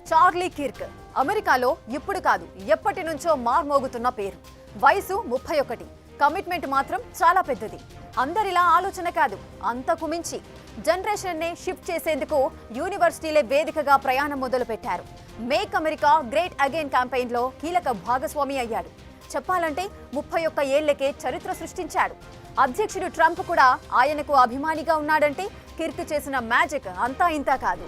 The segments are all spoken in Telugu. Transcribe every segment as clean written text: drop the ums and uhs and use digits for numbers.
చార్లీ కిర్క్ అమెరికాలో ఇప్పుడు కాదు ఎప్పటి నుంచో మార్మోగుతున్న పేరు. వయసు 31. కమిట్మెంట్ మాత్రం చాలా పెద్దది. అందరిలా ఆలోచన కాదు, అంతకు మించి జనరేషన్నే షిఫ్ట్ చేసేందుకు యూనివర్సిటీలే వేదికగా ప్రయాణం మొదలుపెట్టారు. మేక్ అమెరికా గ్రేట్ అగైన్ క్యాంపెయిన్లో కీలక భాగస్వామి అయ్యాడు. చెప్పాలంటే 31 ఏళ్లకే చరిత్ర సృష్టించాడు. అధ్యక్షుడు ట్రంప్ కూడా ఆయనకు అభిమానిగా ఉన్నాడంటే కిర్క్ చేసిన మ్యాజిక్ అంతా ఇంతా కాదు.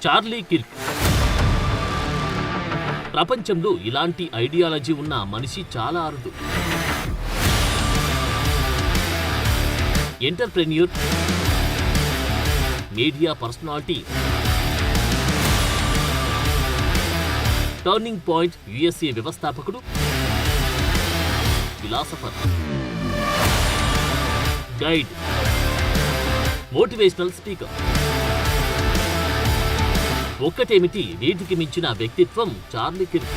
చార్లీ కిర్క్ ప్రపంచంలో ఇలాంటి ఐడియాలజీ ఉన్న మనిషి చాలా అరుదు. Entrepreneur, media personality, turning point USA వ్యవస్థాపకుడు, ఫిలాసఫర్, గైడ్, మోటివేషనల్ స్పీకర్. ఒక్కటేమిటి, వీటికి మించిన వ్యక్తిత్వం చార్లీ కిర్క్.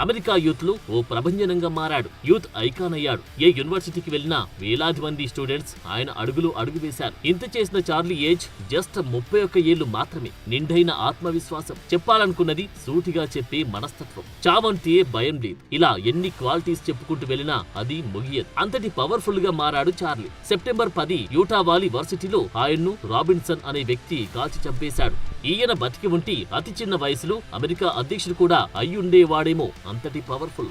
అమెరికా యూత్ లో ఓ ప్రభంజనంగా మారాడు. యూత్ ఐకాన్ అయ్యాడు. ఏ యూనివర్సిటీకి వెళ్లినా వేలాది మంది స్టూడెంట్స్ ఆయన అడుగులు అడుగు వేశారు. ఇంత చేసిన చార్లీ ఏజ్ జస్ట్ 31 ఏళ్లు మాత్రమే. నిండైన ఆత్మవిశ్వాసం, చెప్పాలనుకున్నది సూటిగా చెప్పే మనస్తత్వం, చావంటే భయం లేదు. ఇలా ఎన్ని క్వాలిటీస్ చెప్పుకుంటూ వెళ్లినా అది ముగియదు. అంతటి పవర్ఫుల్ గా మారాడు చార్లీ. సెప్టెంబర్ 10 యూటా వాలీ వర్సిటీలో ఆయన్ను రాబిన్సన్ అనే వ్యక్తి కాల్చి చంపేశాడు. ఈయన బతికి ఉంటే అతి చిన్న వయసులో అమెరికా అధ్యక్షుడు కూడా అయ్యుండేవాడేమో, అంతటి పవర్ఫుల్.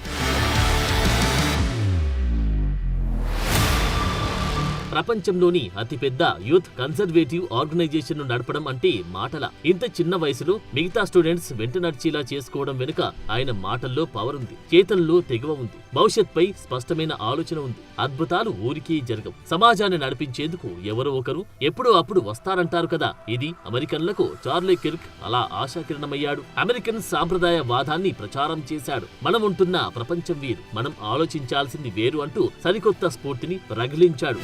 ప్రపంచంలోని అతిపెద్ద యూత్ కన్సర్వేటివ్ ఆర్గనైజేషన్ ను నడపడం అంటే మాటల. ఇంత చిన్న వయసులో మిగతా స్టూడెంట్స్ వెంట నడిచేలా చేసుకోవడం వెనుక ఆయన మాటల్లో పవర్ ఉంది, చేతల్లో తెగువ ఉంది, భవిష్యత్పై స్పష్టమైన ఆలోచన ఉంది. అద్భుతాలు ఊరికే జరగవు. సమాజాన్ని నడిపించేందుకు ఎవరో ఒకరు ఎప్పుడో అప్పుడు వస్తారంటారు కదా, ఇది అమెరికన్లకు చార్లీ కిర్క్ అలా ఆశాకిరణమయ్యాడు. అమెరికన్ సాంప్రదాయ వాదాన్ని ప్రచారం చేశాడు. మనం ఉంటున్న ప్రపంచం వేరు, మనం ఆలోచించాల్సింది వేరు అంటూ సరికొత్త స్ఫూర్తిని రగిలించాడు.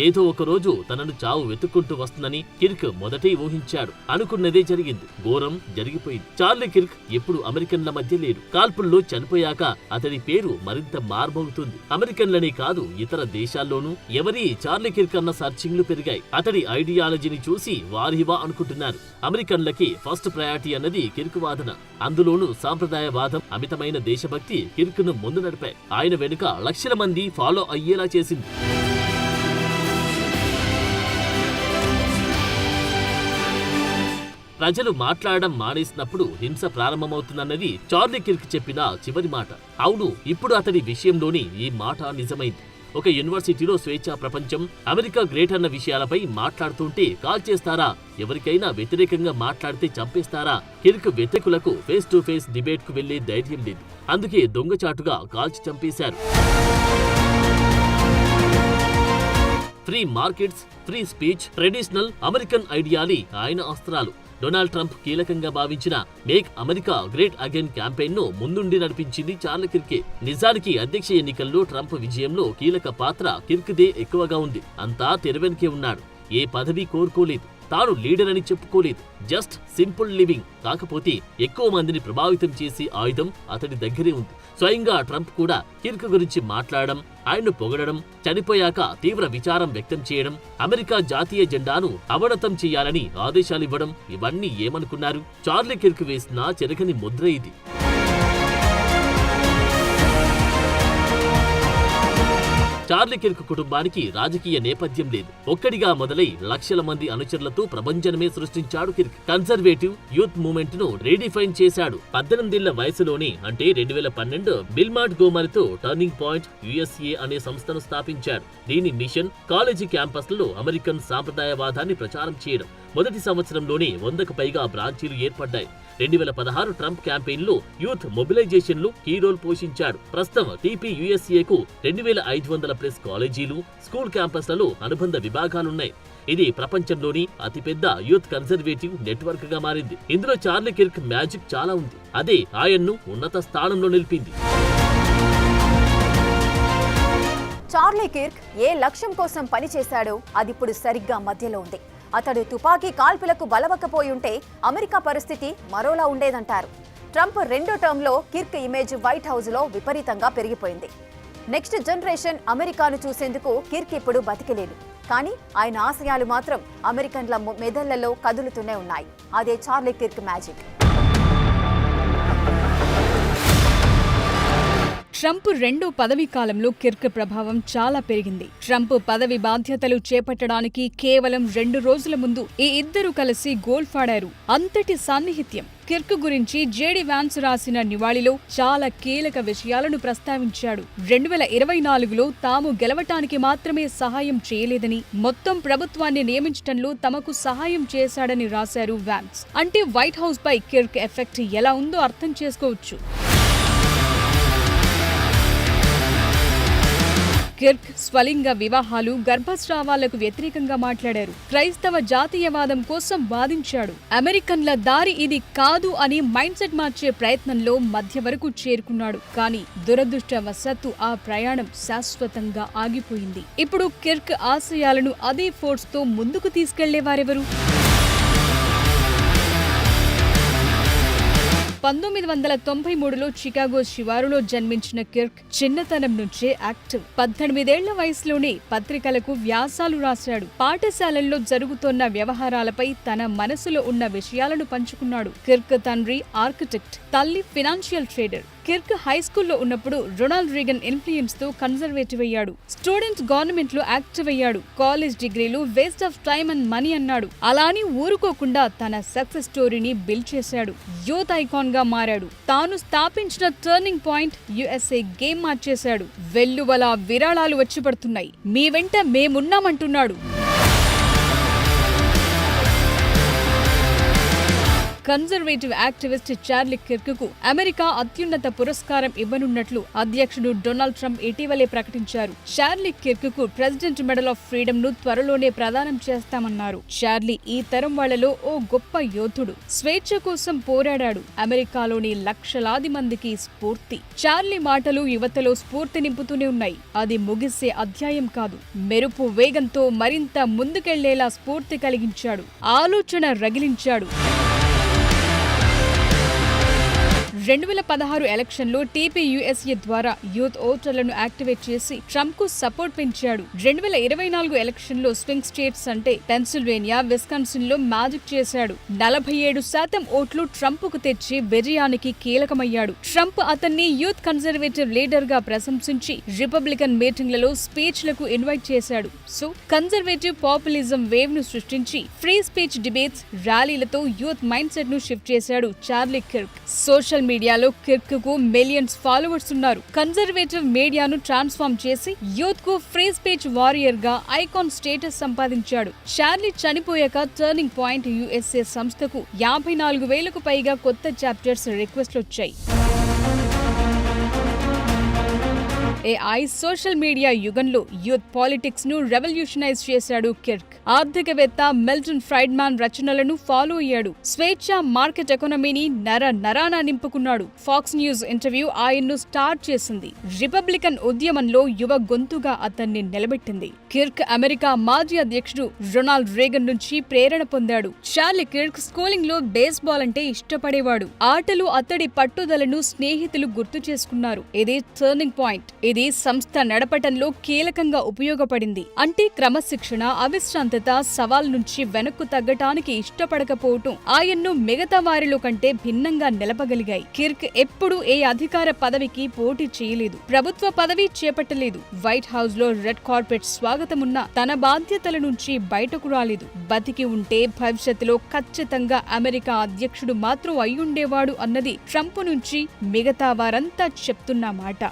ఏదో ఒక రోజు తనను చావు వెతుక్కుంటూ వస్తుందని కిర్క్ మొదటే ఊహించాడు. అనుకున్నదే జరిగింది. ఘోరం జరిగిపోయింది. చార్లీ కిర్క్ ఎప్పుడు అమెరికన్ల మధ్య లేడు. కాల్పుల్లో చనిపోయాక అతడి పేరు మరింత మార్మవుతుంది. అమెరికన్లనే కాదు, ఇతర దేశాల్లోనూ ఎవరి చార్లీ కిర్క్ అన్న సర్చింగ్లు పెరిగాయి. అతడి ఐడియాలజీని చూసి వారివా అనుకుంటున్నారు. అమెరికన్లకి ఫస్ట్ ప్రయారిటీ అన్నది కిర్క్ వాదన. అందులోనూ సాంప్రదాయవాదం, అమితమైన దేశభక్తి కిర్క్ ను ముందు నడిపాయి. ఆయన వెనుక లక్షల మంది ఫాలో అయ్యేలా చేసింది. ప్రజలు మాట్లాడడం మానేసినప్పుడు హింస ప్రారంభమవుతుందన్నది చార్లీ కిర్క్ చెప్పిన చివరి మాట. అవును, ఇప్పుడు అతడి విషయంలోని ఈ మాట నిజమైంది. ఒక యూనివర్సిటీలో స్వేచ్ఛా ప్రపంచం, అమెరికా గ్రేట్ అన్న విషయాలపై మాట్లాడుతుంటే కాల్ చేస్తారా, ఎవరికైనా వ్యతిరేకంగా మాట్లాడితే చంపేస్తారా? కిర్క్ వ్యతిరేకులకు ఫేస్ టు ఫేస్ డిబేట్ కు వెళ్లే ధైర్యం లేదు. అందుకే దొంగచాటుగా కాల్చి చంపేశారు. Free markets, free speech, traditional American ఐడియాలే ఆయన అస్త్రాలు. డొనాల్డ్ ట్రంప్ కీలకంగా భావించిన make America great again campaign ను ముందుండి నడిపించింది చార్లీ కిర్కే. నిజానికి అధ్యక్ష ఎన్నికల్లో ట్రంప్ విజయంలో కీలక పాత్ర కిర్క్దే ఎక్కువగా ఉంది. అంతా తెరవెనుకే ఉన్నాడు. ఏ పదవి కోరుకోలేదు, తాను లీడర్ అని చెప్పుకోలేదు. Just simple living. కాకపోతే ఎక్కువ మందిని ప్రభావితం చేసే ఆయుధం అతడి దగ్గరే ఉంది. స్వయంగా ట్రంప్ కూడా కిర్క్ గురించి మాట్లాడడం, ఆయన్ను పొగడడం, చనిపోయాక తీవ్ర విచారం వ్యక్తం చేయడం, అమెరికా జాతీయ జెండాను అవనతం చేయాలని ఆదేశాలివ్వడం, ఇవన్నీ ఏమనుకున్నారు? చార్లీ కిర్క్ వేసిన చెరగని ముద్ర ఇది. చార్లీ కిర్క్ కుటుంబానికి రాజకీయ నేపథ్యం లేదు. ఒక్కడిగా మొదలై లక్షల మంది అనుచరులతో ప్రభంజనమే సృష్టించాడు కిర్క్. కన్సర్వేటివ్ యూత్ మూవ్మెంట్ ను రీడిఫైన్ చేశాడు. 18 ఏళ్ల వయసులోనే, అంటే 2012 బిల్మార్ట్ గోమర్తో టర్నింగ్ పాయింట్ యుఎస్ఏ అనే సంస్థను స్థాపించాడు. దీని మిషన్ కాలేజీ క్యాంపస్లలో అమెరికన్ సాంప్రదాయవాదాన్ని ప్రచారం చేయడం. మొదటి సంవత్సరంలోనే 100కు పైగా బ్రాంచీలు ఏర్పడ్డాయి. 2016 ట్రంప్ క్యాంపెయిన్ లో యూత్ మొబిలైజేషన్ లో కీ రోల్ పోషించాడు. ప్రస్తుతం టీపీయూఎస్ఏకు 2500+ కాలేజీలు, స్కూల్ క్యాంపస్లలో అనుబంధ విభాగాలున్నాయి. ఇది ప్రపంచంలోని అతిపెద్ద యూత్ కన్సర్వేటివ్ నెట్వర్క్ గా మారింది. ఇందులో చార్లీ కిర్క్ మ్యాజిక్ చాలా ఉంది. అదే ఆయన్ను ఉన్నత స్థానంలో నిలిపింది. చార్లీ కిర్క్ ఏ లక్ష్యం కోసం పనిచేశాడో అదిప్పుడు సరిగ్గా మధ్యలో ఉంది. అతడు తుపాకీ కాల్పులకు బలవకపోయి ఉంటే అమెరికా పరిస్థితి మరోలా ఉండేదంటారు. ట్రంప్ రెండో టర్మ్లో కిర్క్ ఇమేజ్ వైట్ హౌస్లో విపరీతంగా పెరిగిపోయింది. నెక్స్ట్ జనరేషన్ అమెరికాను చూసేందుకు కిర్క్ ఇప్పుడు బతికిలేడు. కానీ ఆయన ఆశయాలు మాత్రం అమెరికన్ల మెదళ్లలో కదులుతూనే ఉన్నాయి. అదే చార్లీ కిర్క్ మ్యాజిక్. ట్రంప్ రెండో పదవీ కాలంలో కిర్క్ ప్రభావం చాలా పెరిగింది. ట్రంప్ పదవి బాధ్యతలు చేపట్టడానికి కేవలం 2 రోజుల ముందు ఈ ఇద్దరు కలిసి గోల్ఫ్ ఆడారు. అంతటి సాన్నిహిత్యం. కిర్క్ గురించి జేడీ వ్యాన్స్ రాసిన నివాళిలో చాలా కీలక విషయాలను ప్రస్తావించాడు. 2024లో తాము గెలవటానికి మాత్రమే సహాయం చేయలేదని, మొత్తం ప్రభుత్వాన్ని నియమించడంలో తమకు సహాయం చేశాడని రాశారు వ్యాన్స్. అంటే వైట్ హౌస్ పై కిర్క్ ఎఫెక్ట్ ఎలా ఉందో అర్థం చేసుకోవచ్చు. కిర్క్ స్వలింగ వివాహాలు, గర్భస్రావాలకు వ్యతిరేకంగా మాట్లాడారు. క్రైస్తవ జాతీయవాదం కోసం వాదించాడు. అమెరికన్ల దారి ఇది కాదు అని మైండ్ సెట్ మార్చే ప్రయత్నంలో మధ్య వరకు చేరుకున్నాడు. కానీ దురదృష్టవశాత్తు ఆ ప్రయాణం శాశ్వతంగా ఆగిపోయింది. ఇప్పుడు కిర్క్ ఆశయాలను అదే ఫోర్స్ తో ముందుకు తీసుకెళ్లేవారెవరు? 1993లో చికాగో శివారులో జన్మించిన కిర్క్ చిన్నతనం నుంచే యాక్టివ్. 18 ఏళ్ల వయసులోనే పత్రికలకు వ్యాసాలు రాశాడు. పాఠశాలల్లో జరుగుతోన్న వ్యవహారాలపై తన మనసులో ఉన్న విషయాలను పంచుకున్నాడు. కిర్క్ తండ్రి ఆర్కిటెక్ట్, తల్లి ఫినాన్షియల్ ట్రేడర్. కిర్క్ హైస్కూల్లో ఉన్నప్పుడు రొనాల్డ్ రీగన్ ఇన్ఫ్లుయెన్స్ తో కన్జర్వేటివ్ అయ్యాడు. స్టూడెంట్ గవర్నమెంట్ లో యాక్టివ్ అయ్యాడు. కాలేజ్ డిగ్రీలు waste of time and money అన్నాడు. అలాని ఊరుకోకుండా తన సక్సెస్ స్టోరీని బిల్డ్ చేశాడు. యూత్ ఐకాన్ గా మారాడు. తాను స్థాపించిన టర్నింగ్ పాయింట్ యుఎస్ఏ గేమ్ మార్చేశాడు. వెల్లువల విరాళాలు వచ్చి పడుతున్నాయి. మీ వెంట మేమున్నామంటున్నాడు. Conservative activist Charlie Kirk America అత్యున్నత పురస్కారం ఇవ్వనున్నట్లు అధ్యక్షుడు డొనాల్డ్ ట్రంప్ ఇటీవలే ప్రకటించారు. Charlie Kirk president medal of freedom ను త్వరలోనే ప్రదానం చేస్తామన్నారు. చార్లీ ఈ తరం వాళ్లలో ఓ గొప్ప యోధుడు. స్వేచ్ఛ కోసం పోరాడాడు. అమెరికాలోని లక్షలాది మందికి స్ఫూర్తి. చార్లీ మాటలు యువతలో స్ఫూర్తి నింపుతూనే ఉన్నాయి. అది ముగిసే అధ్యాయం కాదు. మెరుపు వేగంతో మరింత ముందుకెళ్లేలా స్ఫూర్తి కలిగించాడు. ఆలోచన రగిలించాడు. 2016 ఎలక్షన్లో టీపీయూఎస్ఏ ద్వారా యూత్ ఓటర్లను యాక్టివేట్ చేసి ట్రంప్ కు సపోర్ట్ పెంచాడు. 2024 ఎలక్షన్లో స్వింగ్ స్టేట్స్ అంటే పెన్సిల్వేనియా, విస్కాన్సిన్ లో మ్యాజిక్ చేశాడు. 47% ఓట్లు ట్రంప్ కు తెచ్చి విజయానికి కీలకమయ్యాడు. ట్రంప్ అతన్ని యూత్ కన్జర్వేటివ్ లీడర్ గా ప్రశంసించి రిపబ్లికన్ మీటింగ్లలో స్పీచ్లకు ఇన్వైట్ చేశాడు. సో కన్జర్వేటివ్ పాపులిజం వేవ్ ను సృష్టించి ఫ్రీ స్పీచ్ డిబేట్స్, ర్యాలీలతో యూత్ మైండ్ సెట్ ను షిఫ్ట్ చేశాడు చార్లీ కిర్క్. సోషల్ మీడియాలో కిర్క్ కు మిలియన్స్ ఫాలోవర్స్ ఉన్నారు. కన్జర్వేటివ్ మీడియాను ట్రాన్స్ఫార్మ్ చేసి యూత్ కు ఫ్రీ స్పీచ్ వారియర్ గా ఐకాన్ స్టేటస్ సంపాదించాడు. చార్లీ చనిపోయాక టర్నింగ్ పాయింట్ యుఎస్ఏ సంస్థకు 54,000కు పైగా కొత్త చాప్టర్స్ రిక్వెస్ట్లు వచ్చాయి. ఏఐ సోషల్ మీడియా యుగంలో యూత్ పాలిటిక్స్ ను రెవల్యూషనైజ్ చేశాడు కిర్క్. ఆర్థికవేత్త మిల్టన్ ఫ్రైడ్మాన్ రచనలను ఫాలో అయ్యాడు. స్వేచ్ఛ మార్కెట్ ఎకానమీని నరాన నింపుకున్నాడు. ఫాక్స్ న్యూస్ ఇంటర్వ్యూ ఆయన్ను స్టార్ట్ చేసింది. రిపబ్లికన్ ఉద్యమంలో యువ గొంతుగా అతన్ని నిలబెట్టింది. కిర్క్ అమెరికా మాజీ అధ్యక్షుడు రొనాల్డ్ రీగన్ నుంచి ప్రేరణ పొందాడు. చార్లీ కిర్క్ స్కూలింగ్ లో బేస్బాల్ అంటే ఇష్టపడేవాడు. ఆటలు అతడి పట్టుదలను స్నేహితులు గుర్తు చేసుకున్నారు. ఇది టర్నింగ్ పాయింట్. ఇది సంస్థ నడపటంలో కీలకంగా ఉపయోగపడింది. అంటే క్రమశిక్షణ, అవిశ్రాంతత, సవాల్ నుంచి వెనక్కు తగ్గటానికి ఇష్టపడకపోవటం ఆయన్ను మిగతా వారిలో కంటే భిన్నంగా నిలపగలిగాయి. కిర్క్ ఎప్పుడూ ఏ అధికార పదవికి పోటీ చేయలేదు. ప్రభుత్వ పదవి చేపట్టలేదు. వైట్ హౌస్ లో రెడ్ కార్పెట్ స్వాగతమున్నా తన బాధ్యతల నుంచి బయటకు రాలేదు. బతికి ఉంటే భవిష్యత్తులో ఖచ్చితంగా అమెరికా అధ్యక్షుడు మాత్రం అయ్యుండేవాడు అన్నది ట్రంప్ నుంచి మిగతా వారంతా చెప్తున్న మాట.